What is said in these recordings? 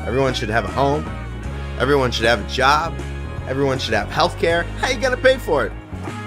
Everyone should have a home. Everyone should have a job. Everyone should have health care. How you gonna pay for it?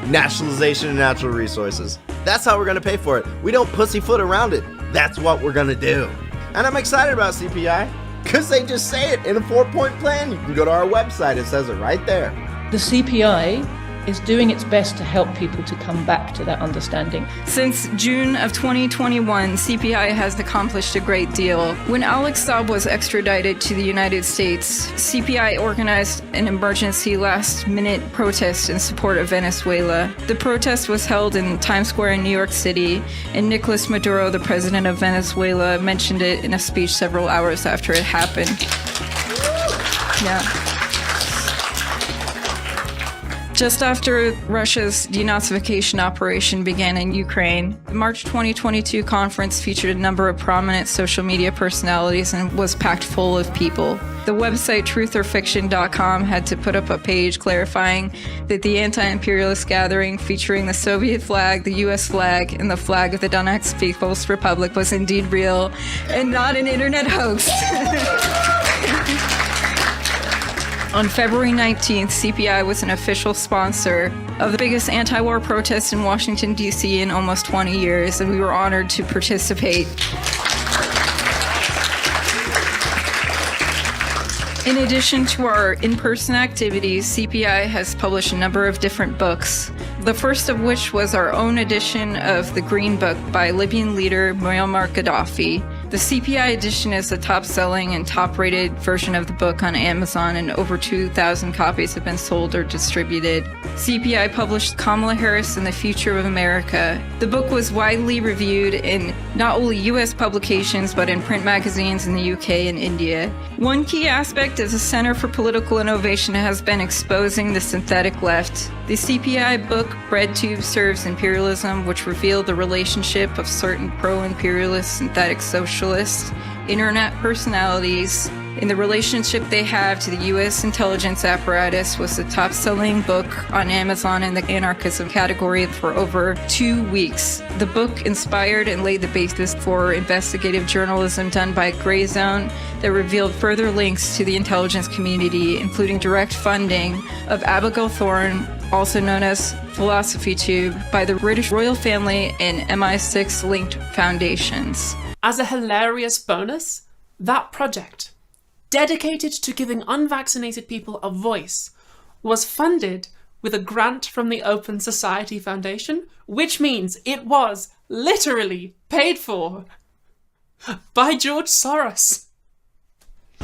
Nationalization of natural resources. That's how we're gonna pay for it. We don't pussyfoot around it. That's what we're gonna do. And I'm excited about CPI because they just say it in a 4-point plan. You can go to our website, it says it right there. The CPI is doing its best to help people to come back to that understanding. Since June of 2021, CPI has accomplished a great deal. When Alex Saab was extradited to the United States, CPI organized an emergency last-minute protest in support of Venezuela. The protest was held in Times Square in New York City, and Nicolas Maduro, the president of Venezuela, mentioned it in a speech several hours after it happened. Yeah. Just after Russia's denazification operation began in Ukraine, the March 2022 conference featured a number of prominent social media personalities and was packed full of people. The website trutherfiction.com had to put up a page clarifying that the anti-imperialist gathering featuring the Soviet flag, the US flag, and the flag of the Donetsk People's Republic was indeed real and not an internet hoax. On February 19th, CPI was an official sponsor of the biggest anti-war protest in Washington, D.C. in almost 20 years, and we were honored to participate. In addition to our in-person activities, CPI has published a number of different books, the first of which was our own edition of The Green Book by Libyan leader Muammar Gaddafi. The CPI edition is the top-selling and top-rated version of the book on Amazon, and over 2,000 copies have been sold or distributed. CPI published Kamala Harris and the Future of America. The book was widely reviewed in not only U.S. publications, but in print magazines in the UK and India. One key aspect of the Center for Political Innovation has been exposing the synthetic left. The CPI book, BreadTube Serves Imperialism, which revealed the relationship of certain pro-imperialist synthetic socialist internet personalities in the relationship they have to the U.S. intelligence apparatus, was the top-selling book on Amazon in the anarchism category for over 2 weeks. The book inspired and laid the basis for investigative journalism done by Grey Zone that revealed further links to the intelligence community, including direct funding of Abigail Thorne, also known as Philosophy Tube, by the British royal family and MI6 linked foundations. As a hilarious bonus, that project, dedicated to giving unvaccinated people a voice, was funded with a grant from the Open Society Foundation, which means it was literally paid for by George Soros.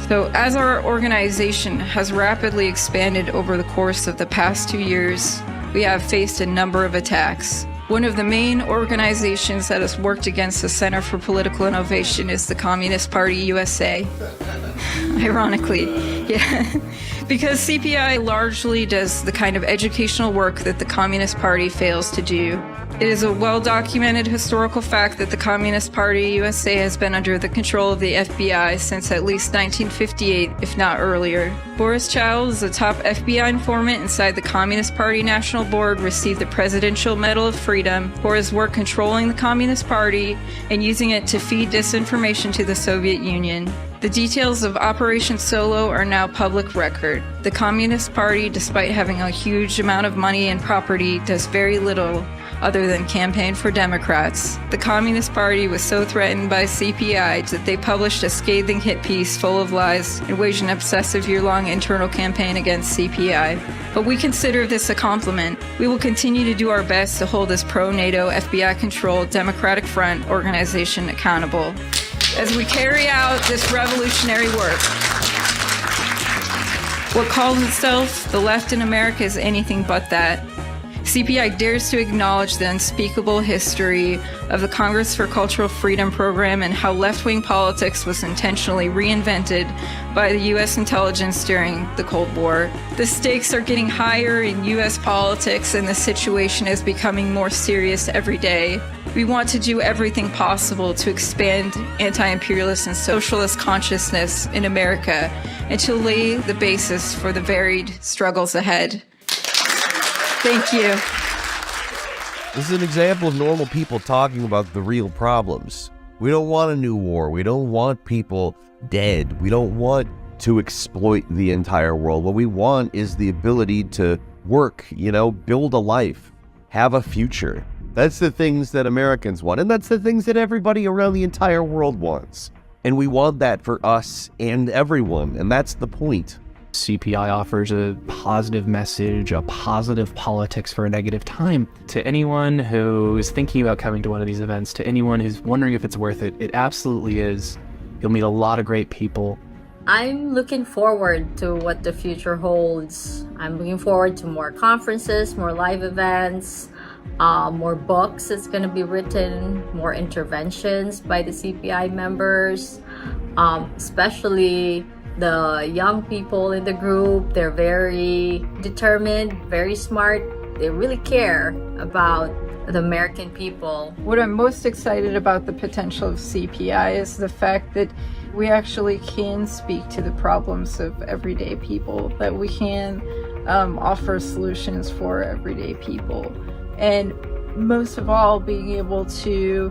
So as our organization has rapidly expanded over the course of the past 2 years, we have faced a number of attacks. One of the main organizations that has worked against the Center for Political Innovation is the Communist Party USA. Ironically, yeah. Because CPI largely does the kind of educational work that the Communist Party fails to do. It is a well-documented historical fact that the Communist Party USA has been under the control of the FBI since at least 1958, if not earlier. Boris Child is a top FBI informant inside the Communist Party National Board, received the Presidential Medal of Freedom for his work controlling the Communist Party and using it to feed disinformation to the Soviet Union. The details of Operation Solo are now public record. The Communist Party, despite having a huge amount of money and property, does very little other than campaign for Democrats. The Communist Party was so threatened by CPI that they published a scathing hit piece full of lies and waged an obsessive year-long internal campaign against CPI. But we consider this a compliment. We will continue to do our best to hold this pro-NATO, FBI-controlled Democratic Front organization accountable as we carry out this revolutionary work. What calls itself the left in America is anything but that. CPI dares to acknowledge the unspeakable history of the Congress for Cultural Freedom program and how left-wing politics was intentionally reinvented by the U.S. intelligence during the Cold War. The stakes are getting higher in U.S. politics, and the situation is becoming more serious every day. We want to do everything possible to expand anti-imperialist and socialist consciousness in America and to lay the basis for the varied struggles ahead. Thank you. This is an example of normal people talking about the real problems. We don't want a new war. We don't want people dead. We don't want to exploit the entire world. What we want is the ability to work, build a life, have a future. That's the things that Americans want, and that's the things that everybody around the entire world wants. And we want that for us and everyone, and that's the point. CPI offers a positive message, a positive politics for a negative time. To anyone who is thinking about coming to one of these events, to anyone who's wondering if it's worth it, it absolutely is. You'll meet a lot of great people. I'm looking forward to what the future holds. I'm looking forward to more conferences, more live events, more books that's going to be written, more interventions by the CPI members, especially the young people in the group. They're very determined, very smart. They really care about the American people. What I'm most excited about the potential of CPI is the fact that we actually can speak to the problems of everyday people, that we can offer solutions for everyday people. And most of all, being able to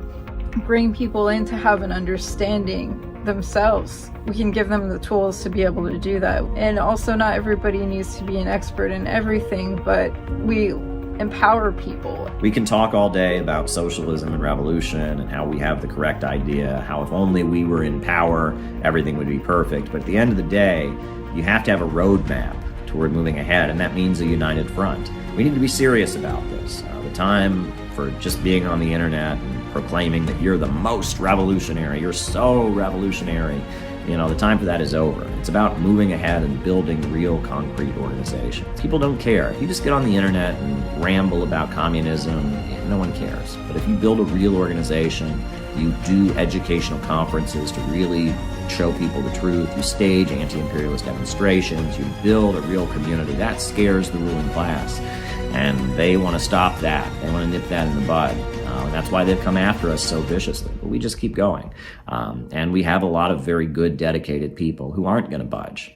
bring people in to have an understanding themselves. We can give them the tools to be able to do that. And also, not everybody needs to be an expert in everything, but we empower people. We can talk all day about socialism and revolution and how we have the correct idea, how if only we were in power, everything would be perfect. But at the end of the day, you have to have a roadmap toward moving ahead, and that means a united front. We need to be serious about this. The time for just being on the internet and proclaiming that you're the most revolutionary, you're so revolutionary, the time for that is over. It's about moving ahead and building real concrete organizations. People don't care. If you just get on the internet and ramble about communism, no one cares. But if you build a real organization, you do educational conferences to really show people the truth, you stage anti-imperialist demonstrations, you build a real community, that scares the ruling class. And they want to stop that. They want to nip that in the bud. And that's why they've come after us so viciously. But we just keep going. And we have a lot of very good, dedicated people who aren't going to budge.